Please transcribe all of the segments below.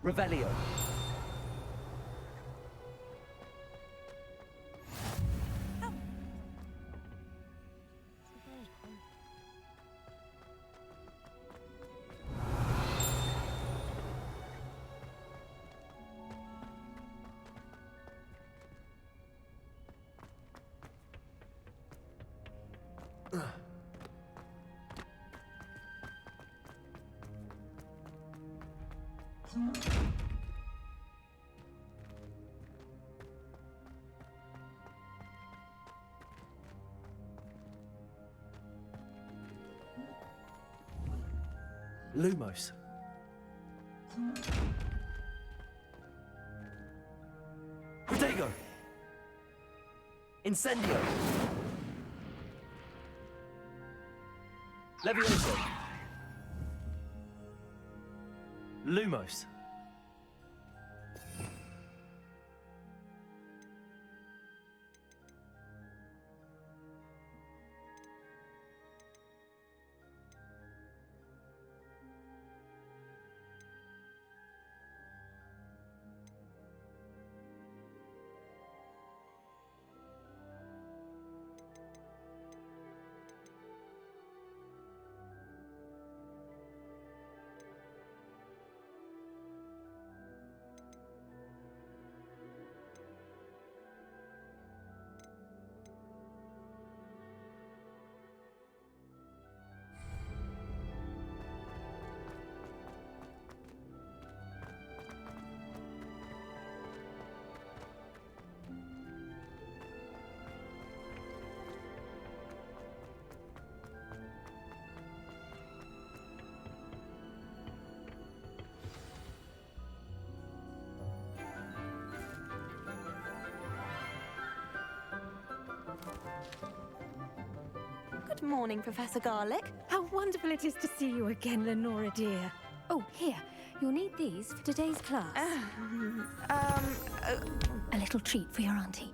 Revelio. Lumos. Protego. Incendio. Levioso. Lumos. Good morning, Professor Garlick. How wonderful it is to see you again, Lenora dear. Oh, here. You'll need these for today's class. A little treat for your auntie.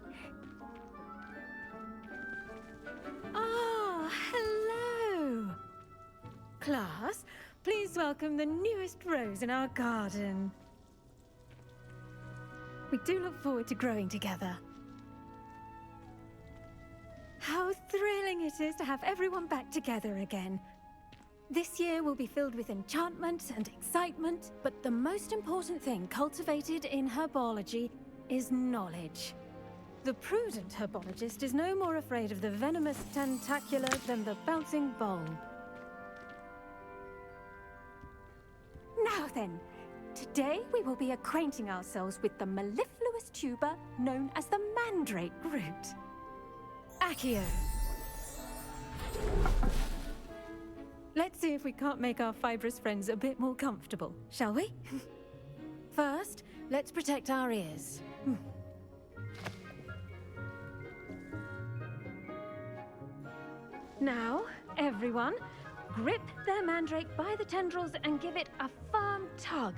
Ah, hello. Class, please welcome the newest rose in our garden. We do look forward to growing together. How thrilling it is to have everyone back together again. This year will be filled with enchantment and excitement, but the most important thing cultivated in herbology is knowledge. The prudent herbologist is no more afraid of the venomous tentacula than the bouncing bulb. Now then, today we will be acquainting ourselves with the mellifluous tuber known as the mandrake root. Accio. Let's see if we can't make our fibrous friends a bit more comfortable, shall we? First, let's protect our ears. Now, everyone, grip their mandrake by the tendrils and give it a firm tug.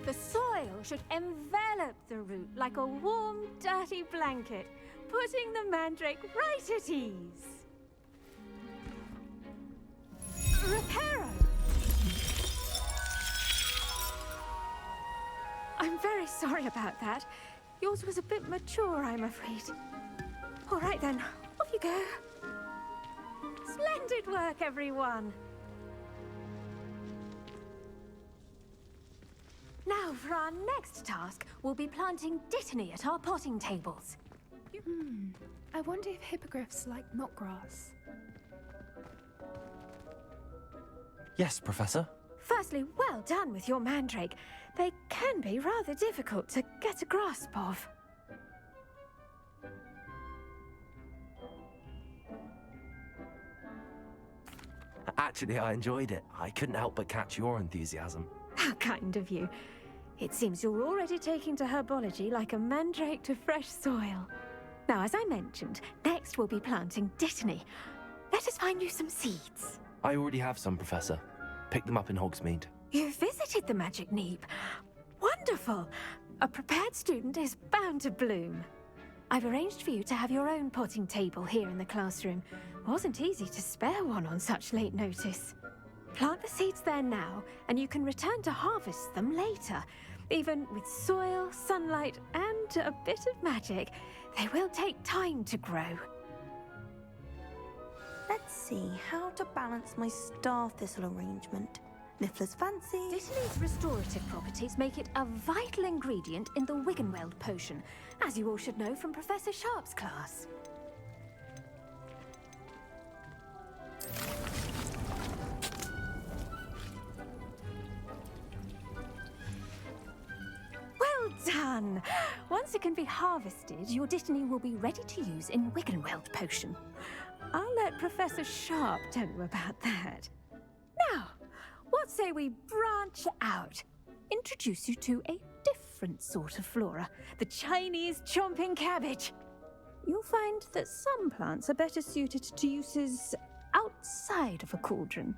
The soil should envelop the root like a warm, dirty blanket, putting the mandrake right at ease. Reparo! I'm very sorry about that. Yours was a bit mature, I'm afraid. All right then, off you go. Splendid work, everyone. Now, for our next task, we'll be planting dittany at our potting tables. I wonder if hippogriffs like knotgrass. Yes, Professor. Firstly, well done with your mandrake. They can be rather difficult to get a grasp of. Actually, I enjoyed it. I couldn't help but catch your enthusiasm. How kind of you. It seems you're already taking to herbology like a mandrake to fresh soil. Now, as I mentioned, next we'll be planting dittany. Let us find you some seeds. I already have some, Professor. Picked them up in Hogsmeade. You visited the Magic Neep. Wonderful! A prepared student is bound to bloom. I've arranged for you to have your own potting table here in the classroom. Wasn't easy to spare one on such late notice. Plant the seeds there now, and you can return to harvest them later. Even with soil, sunlight, and a bit of magic, they will take time to grow. Let's see how to balance my star thistle arrangement. Niffler's fancy. Dittany's restorative properties make it a vital ingredient in the Wiggenweld potion, as you all should know from Professor Sharp's class. Well done! Once it can be harvested, your dittany will be ready to use in Wiggenweld potion. I'll let Professor Sharp tell you about that. Now, what say we branch out? Introduce you to a different sort of flora, the Chinese chomping cabbage. You'll find that some plants are better suited to uses outside of a cauldron.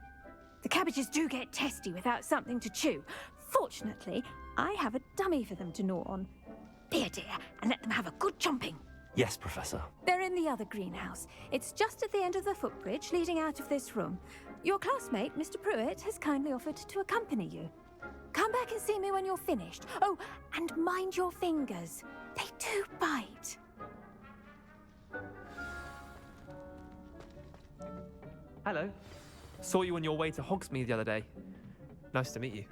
The cabbages do get testy without something to chew. Fortunately, I have a dummy for them to gnaw on. Be a dear and let them have a good chomping. Yes, Professor. They're in the other greenhouse. It's just at the end of the footbridge leading out of this room. Your classmate, Mr. Pruitt, has kindly offered to accompany you. Come back and see me when you're finished. Oh, and mind your fingers. They do bite. Hello. Saw you on your way to Hogsmeade the other day. Nice to meet you.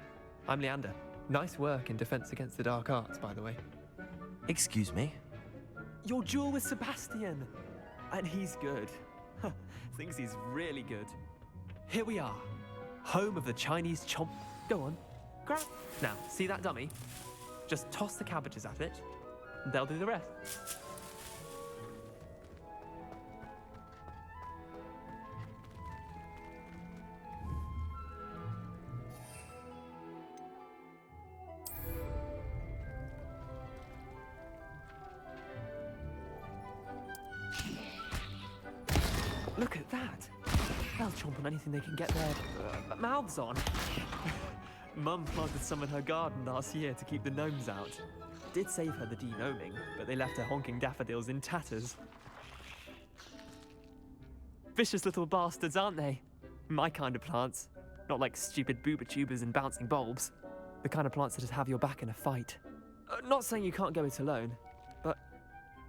I'm Leander. Nice work in Defense Against the Dark Arts, by the way. Excuse me? Your duel with Sebastian. And he's good. Thinks he's really good. Here we are. Home of the Chinese chomp. Go on. Grab. Now, see that dummy? Just toss the cabbages at it. And they'll do the rest. Look at that! They'll chomp on anything they can get their mouths on. Mum planted some in her garden last year to keep the gnomes out. Did save her the de-gnoming, but they left her honking daffodils in tatters. Vicious little bastards, aren't they? My kind of plants. Not like stupid booba-tubers and bouncing bulbs. The kind of plants that'd have your back in a fight. Not saying you can't go it alone, but,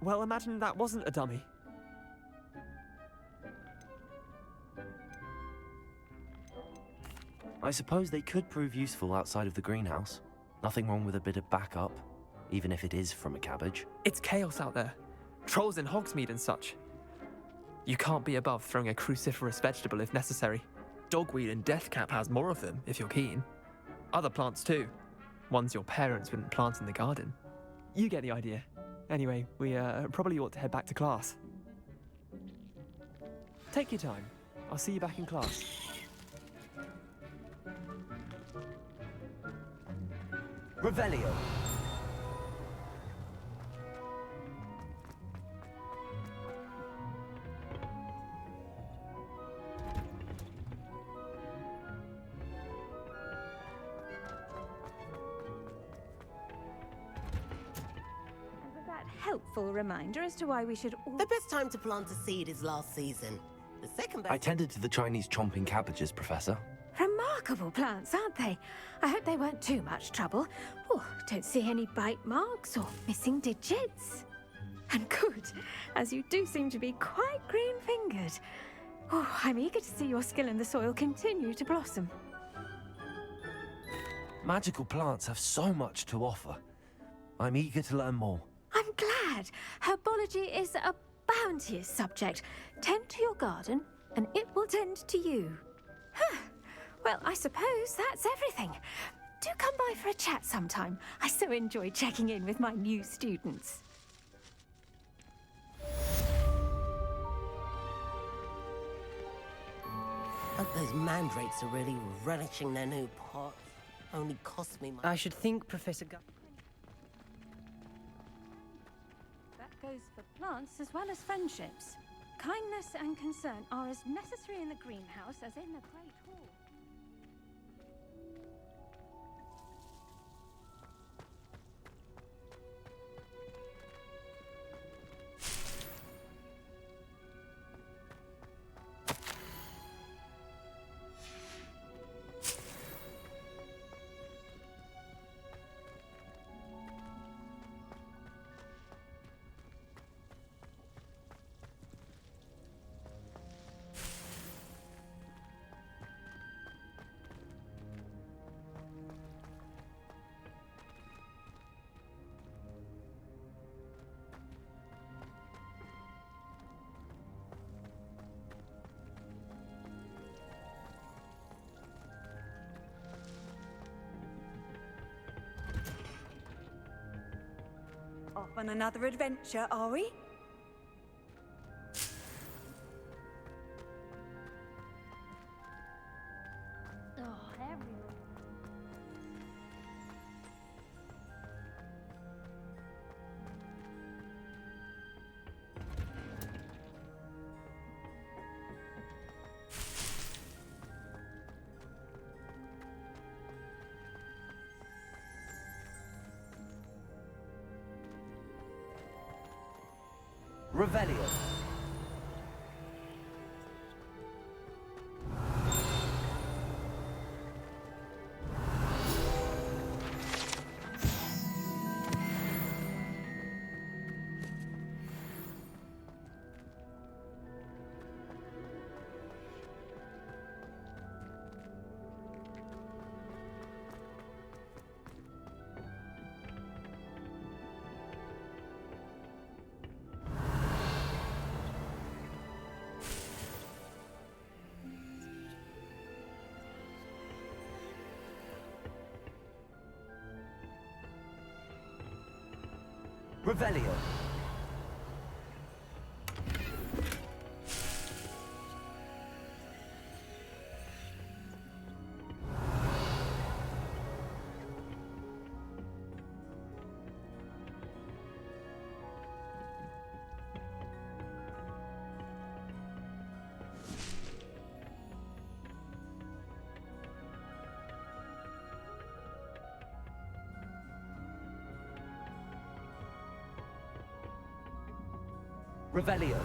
well, imagine that wasn't a dummy. I suppose they could prove useful outside of the greenhouse. Nothing wrong with a bit of backup, even if it is from a cabbage. It's chaos out there. Trolls in Hogsmeade and such. You can't be above throwing a cruciferous vegetable if necessary. Dogweed and deathcap has more of them, if you're keen. Other plants too. Ones your parents wouldn't plant in the garden. You get the idea. Anyway, we probably ought to head back to class. Take your time. I'll see you back in class. Revelio. That helpful reminder as to why we should all... The best time to plant a seed is last season. The second best... I tended to the Chinese chomping cabbages, Professor. Remarkable plants, aren't they? I hope they weren't too much trouble. Oh, don't see any bite marks or missing digits. And good, as you do seem to be quite green-fingered. Oh, I'm eager to see your skill in the soil continue to blossom. Magical plants have so much to offer. I'm eager to learn more. I'm glad. that. Herbology is a bounteous subject. Tend to your garden, and it will tend to you. Huh. Well, I suppose that's everything. Do come by for a chat sometime. I so enjoy checking in with my new students. Hope those mandrakes are really relishing their new pot. Only cost me my... I should think Professor Gu... That goes for plants as well as friendships. Kindness and concern are as necessary in the greenhouse as in the Great Hall. Off on another adventure, are we? Revelio. Revelio. Revelio.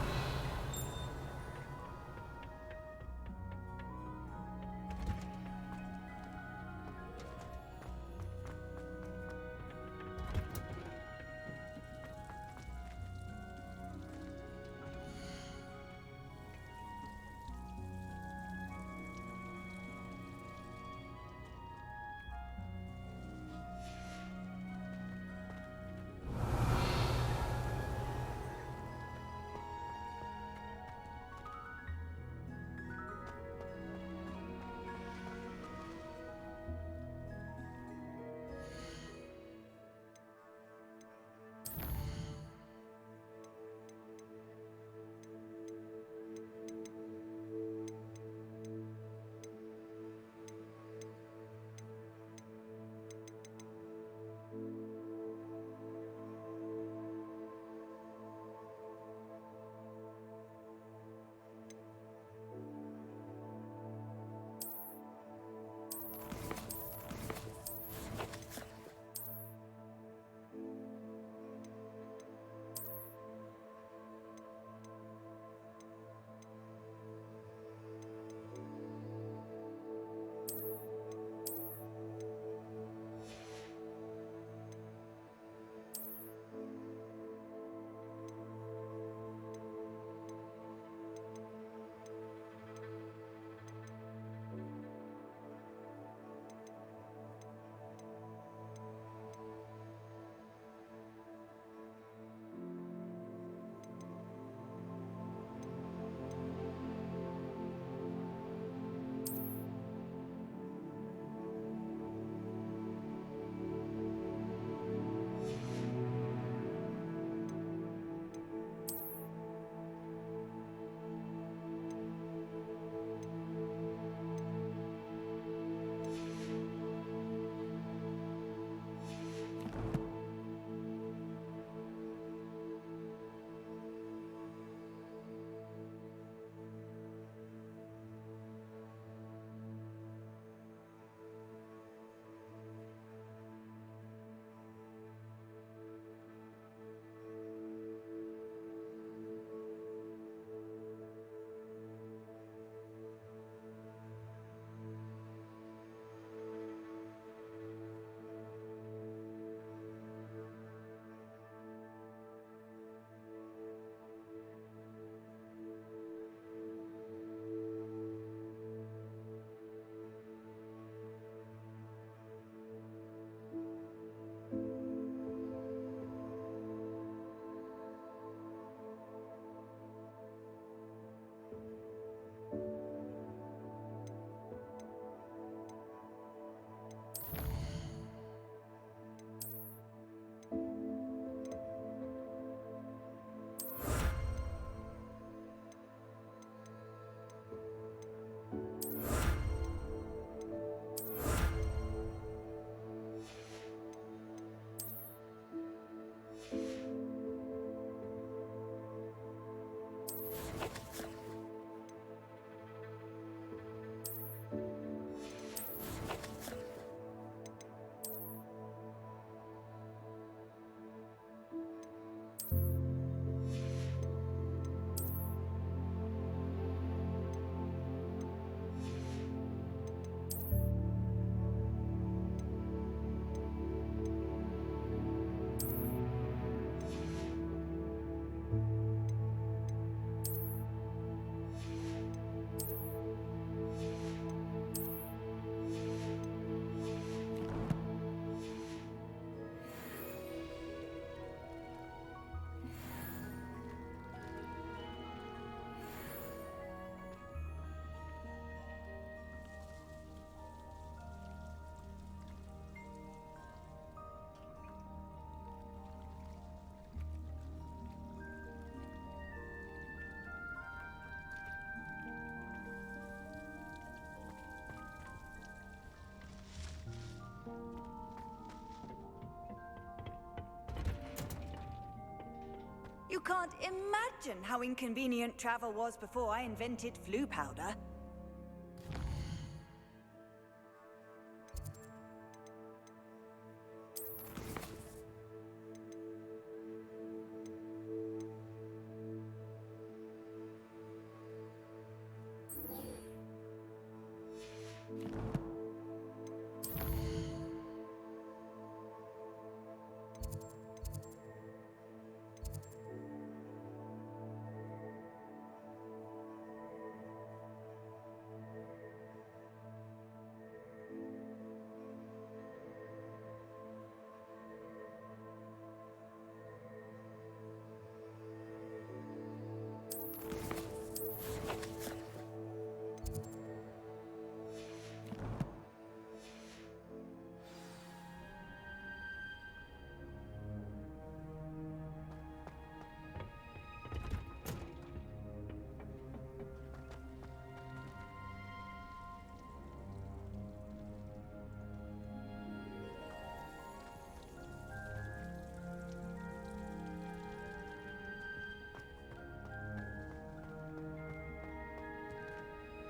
You can't imagine how inconvenient travel was before I invented flu powder.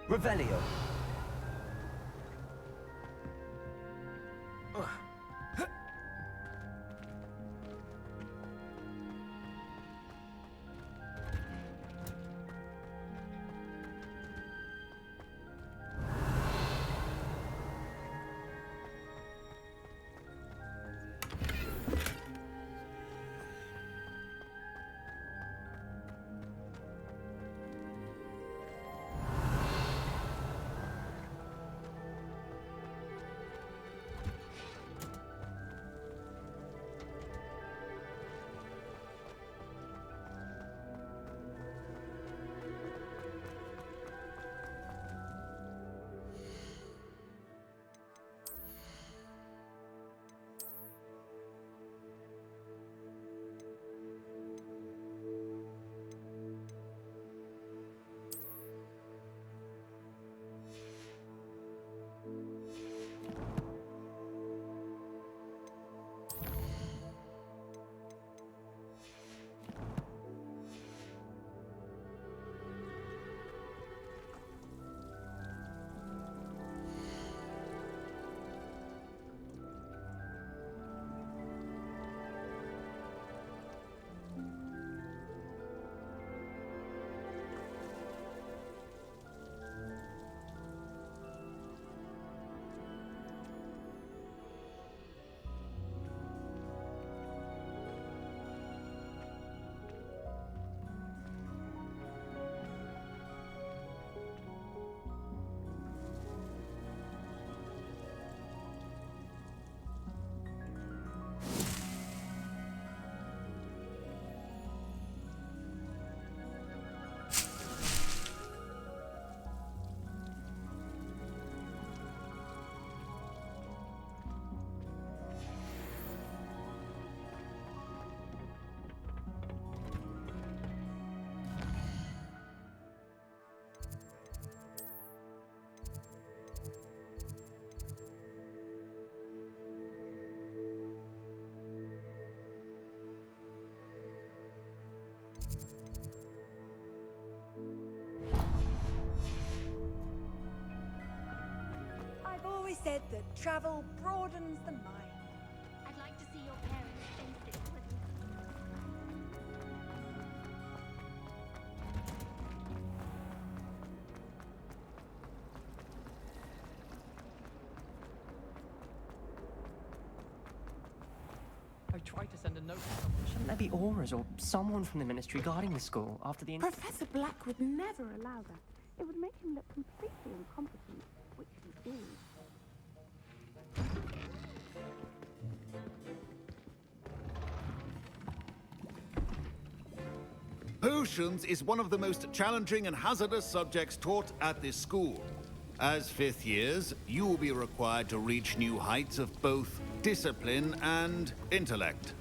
Revelio. said that travel broadens the mind. I'd like to see your parents face it with I tried to send a note to someone. Shouldn't there be auras or someone from the ministry guarding the school after the... Professor Black would never allow that. It would make him look completely incompetent, which he is. Potions is one of the most challenging and hazardous subjects taught at this school. As fifth years, you will be required to reach new heights of both discipline and intellect.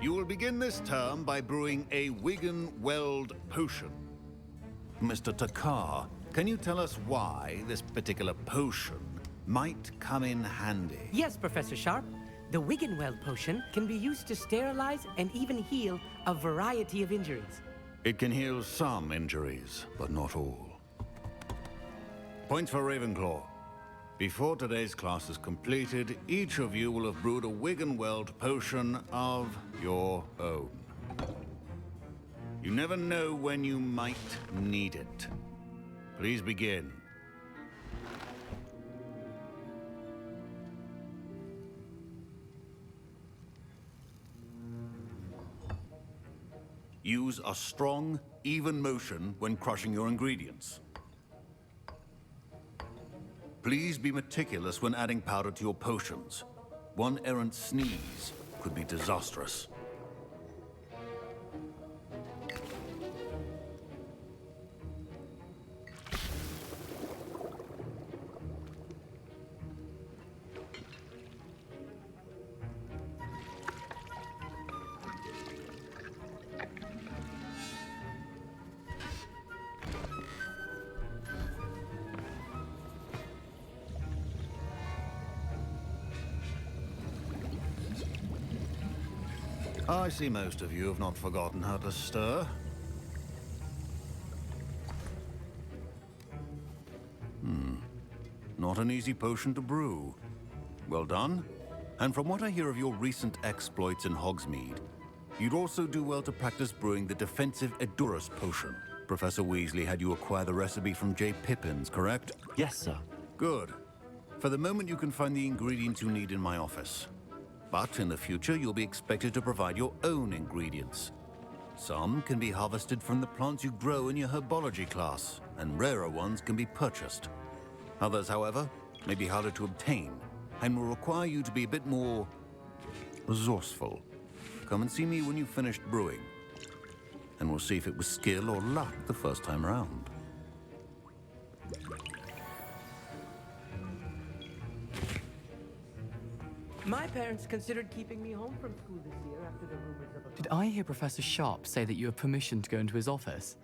You will begin this term by brewing a Wigan Weld potion. Mr. Takar, can you tell us why this particular potion might come in handy? Yes, Professor Sharp. The Wiggenweld potion can be used to sterilize and even heal a variety of injuries. It can heal some injuries, but not all. Points for Ravenclaw. Before today's class is completed, each of you will have brewed a Wiggenweld potion of your own. You never know when you might need it. Please begin. Use a strong, even motion when crushing your ingredients. Please be meticulous when adding powder to your potions. One errant sneeze could be disastrous. I see most of you have not forgotten how to stir. Not an easy potion to brew. Well done. And from what I hear of your recent exploits in Hogsmeade, you'd also do well to practice brewing the defensive Edurus potion. Professor Weasley had you acquire the recipe from J. Pippins, correct? Yes, sir. Good. For the moment, you can find the ingredients you need in my office. But in the future, you'll be expected to provide your own ingredients. Some can be harvested from the plants you grow in your Herbology class, and rarer ones can be purchased. Others, however, may be harder to obtain, and will require you to be a bit more resourceful. Come and see me when you've finished brewing, and we'll see if it was skill or luck the first time around. My parents considered keeping me home from school this year after the rumors of a... Did I hear Professor Sharp say that you have permission to go into his office?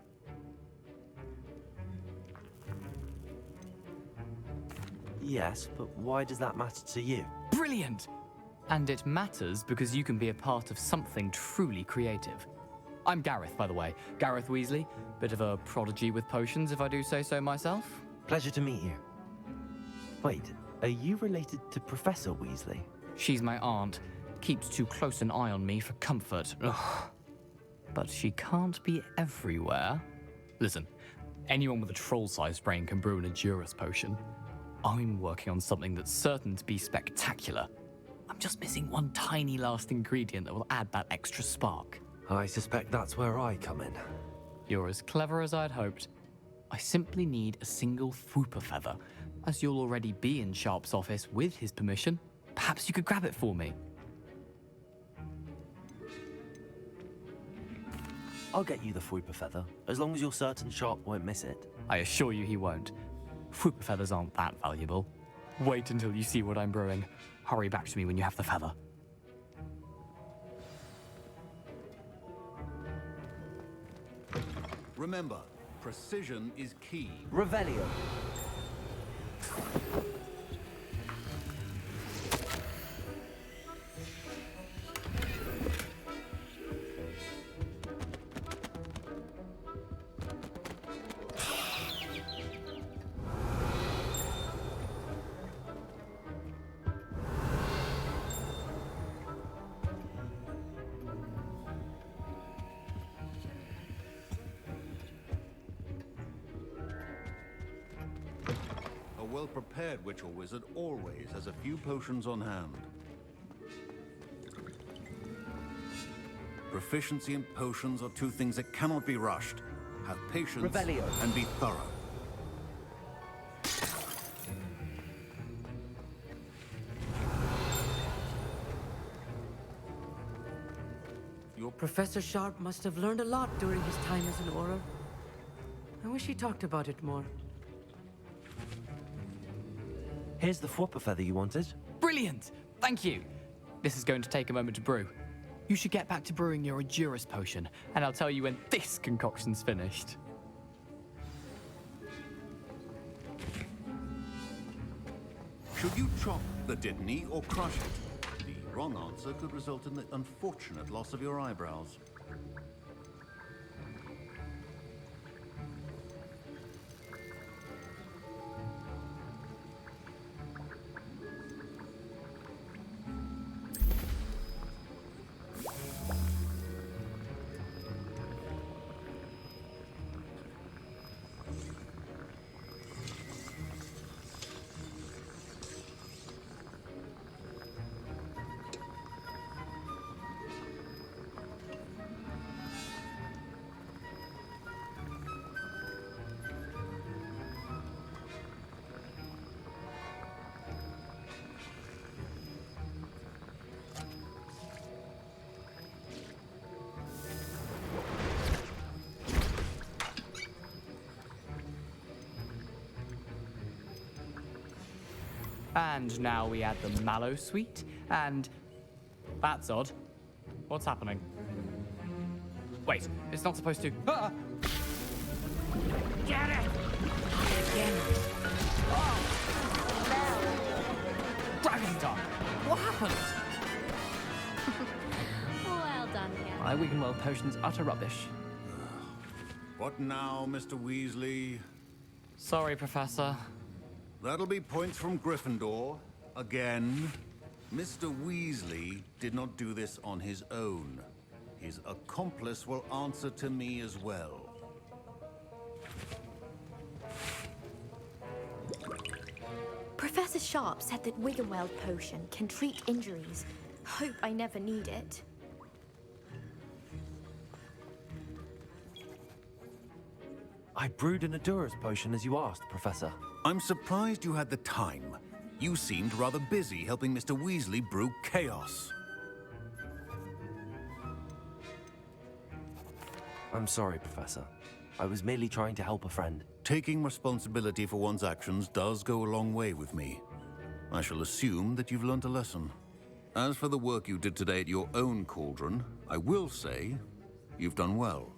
Yes, but why does that matter to you? Brilliant! And it matters because you can be a part of something truly creative. I'm Gareth, by the way. Gareth Weasley. Bit of a prodigy with potions, if I do say so myself. Pleasure to meet you. Wait, are you related to Professor Weasley? She's my aunt. Keeps too close an eye on me for comfort. Ugh. But she can't be everywhere. Listen, anyone with a troll-sized brain can brew an Edurus potion. I'm working on something that's certain to be spectacular. I'm just missing one tiny last ingredient that will add that extra spark. I suspect that's where I come in. You're as clever as I'd hoped. I simply need a single Fwooper feather. As you'll already be in Sharp's office with his permission, perhaps you could grab it for me. I'll get you the Fwooper feather, as long as you're certain Sharp won't miss it. I assure you he won't. Fwooper feathers aren't that valuable. Wait until you see what I'm brewing. Hurry back to me when you have the feather. Remember, precision is key. Revelio. well-prepared witch or wizard always has a few potions on hand. Proficiency and potions are two things that cannot be rushed. Have patience Revelio. and be thorough. Professor Sharp must have learned a lot during his time as an Auror. I wish he talked about it more. Here's the Fwopper feather you wanted. Brilliant! Thank you! This is going to take a moment to brew. You should get back to brewing your Edurus potion, and I'll tell you when this concoction's finished. Should you chop the Dittany or crush it? The wrong answer could result in the unfortunate loss of your eyebrows. And now we add the mallow sweet, and that's odd. What's happening? Wait, it's not supposed to. Ah! Get it! Again. Dragon Dog! What happened? Well done, Harry. My Wiggenweld potion's utter rubbish. What now, Mr. Weasley? Sorry, Professor. That'll be points from Gryffindor. Again. Mr. Weasley did not do this on his own. His accomplice will answer to me as well. Professor Sharp said that Wiggenweld potion can treat injuries. Hope I never need it. I brewed an Edurus potion as you asked, Professor. I'm surprised you had the time. You seemed rather busy helping Mr. Weasley brew chaos. I'm sorry, Professor. I was merely trying to help a friend. Taking responsibility for one's actions does go a long way with me. I shall assume that you've learnt a lesson. As for the work you did today at your own cauldron, I will say you've done well.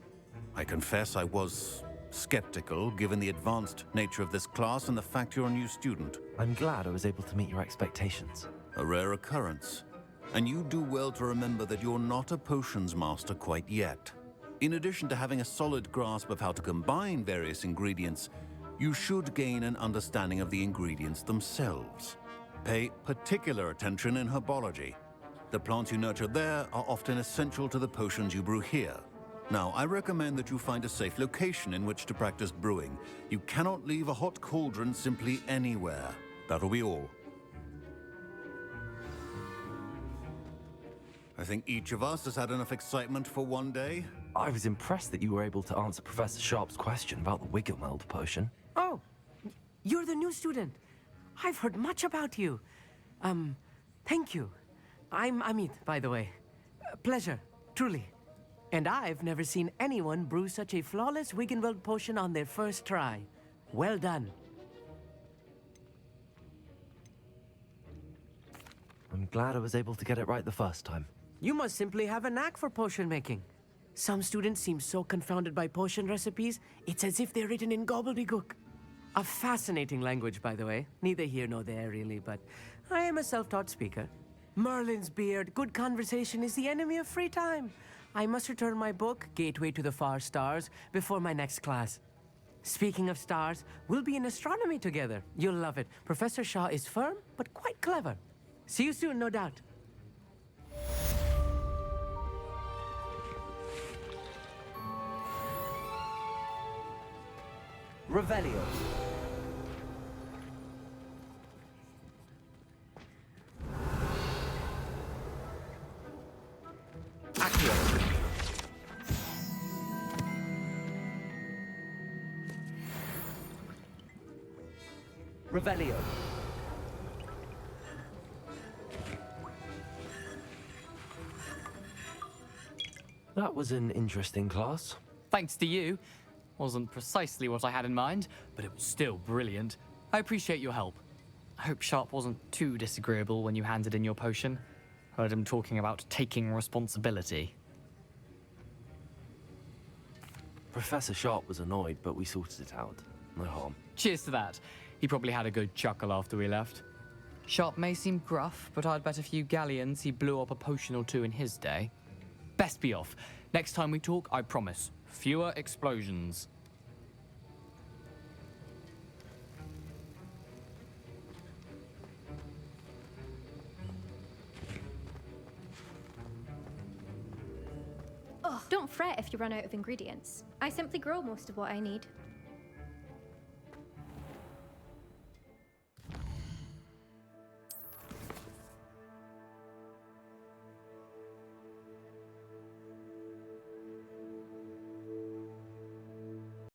I confess I was skeptical, given the advanced nature of this class and the fact you're a new student. I'm glad I was able to meet your expectations. A rare occurrence. And you do well to remember that you're not a potions master quite yet. In addition to having a solid grasp of how to combine various ingredients, you should gain an understanding of the ingredients themselves. Pay particular attention in herbology. The plants you nurture there are often essential to the potions you brew here. Now, I recommend that you find a safe location in which to practice brewing. You cannot leave a hot cauldron simply anywhere. That'll be all. I think each of us has had enough excitement for one day. I was impressed that you were able to answer Professor Sharp's question about the Wiggenweld potion. Oh, you're the new student. I've heard much about you. Thank you. I'm Amit, by the way. Pleasure, truly. And I've never seen anyone brew such a flawless Wiggenweld potion on their first try. Well done. I'm glad I was able to get it right the first time. You must simply have a knack for potion making. Some students seem so confounded by potion recipes, it's as if they're written in gobbledygook. A fascinating language, by the way. Neither here nor there, really, but I am a self-taught speaker. Merlin's beard, good conversation is the enemy of free time. I must return my book, Gateway to the Far Stars, before my next class. Speaking of stars, we'll be in astronomy together. You'll love it. Professor Shaw is firm, but quite clever. See you soon, no doubt. Revelio. Revelio. That was an interesting class. Thanks to you. Wasn't precisely what I had in mind, but it was still brilliant. I appreciate your help. I hope Sharp wasn't too disagreeable when you handed in your potion. Heard him talking about taking responsibility. Professor Sharp was annoyed, but we sorted it out. No harm. Cheers to that. He probably had a good chuckle after we left. Sharp may seem gruff, but I'd bet a few galleons he blew up a potion or two in his day. Best be off. Next time we talk, I promise, fewer explosions. Oh, don't fret if you run out of ingredients. I simply grow most of what I need.